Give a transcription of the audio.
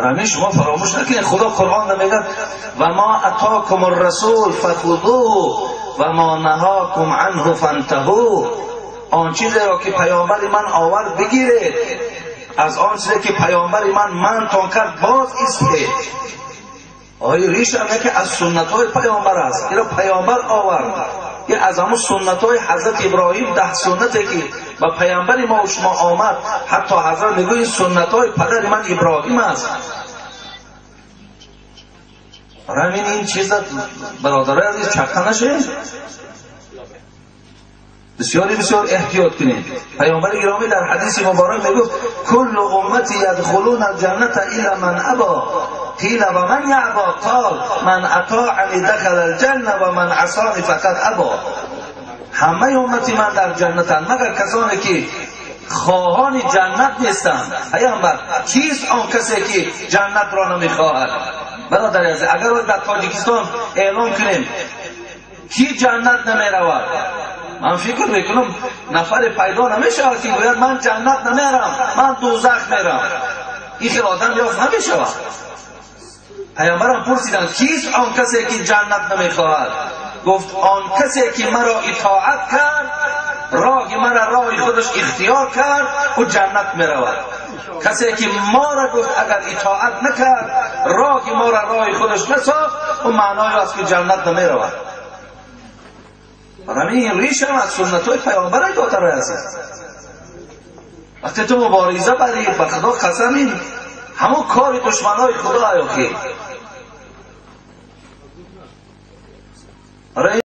برای شما فراموش نکنید خدا قرآن میگه و ما اتاکم الرسول فخذوه و ما نهاکم عنه فانتهوا. آن چیزی را که پیامبر من آورد بگیرید، از آن چیزی که پیامبر من تان کرد باز ایستید. آیا ریش همه که از سنت های پیامبر است، این را پیامبر آورد. این از همون سنت های حضرت ابراهیم 10 سنتی که با پیامبر ما و شما آمد، حتی حضرت میگوید سنت های پدر من ابراهیم است. برای این چیز برادرای عزیز چکه نشه، بسیار احتیاط کنید. پیامبر گرامی در حدیث مبارک میگفت کل امتی یدخلون الجنه الا من ابا، قیل و من یعبا، قال من اطاعنی دخل الجنه و من عصانی فقط ابا. همه امتی من در جنتند مگر کسانی که خواهان جنت نیستند. پیامبر کیست آن کسی که جنت را نمیخواهد؟ برادر عزیز اگر در تاجیکستان اعلام کنیم کی جنت نمیرود، من فکر میکنم نفر پیدا نمیشه که باید من جنت نمیرم من دوزخ میرم. این خیلی آدم یافت نمیشود. پیامبرم پرسیدن کیست آن کسی که جنت نمیخواهد؟ گفت آن کسی که مرا اطاعت کرد، راه مرا راه خودش اختیار کرد و جنت میرود. کسی که ما را گفت اگر اطاعت نکرد، راه ما را راه خودش نساخت، و معنای است که جنت نمیرود. برای این ریش هم از سنت های پیامبر های داتر هست. وقتی تو مبارزه بری به خدا قسم، این همون کار دشمن های خدا هست.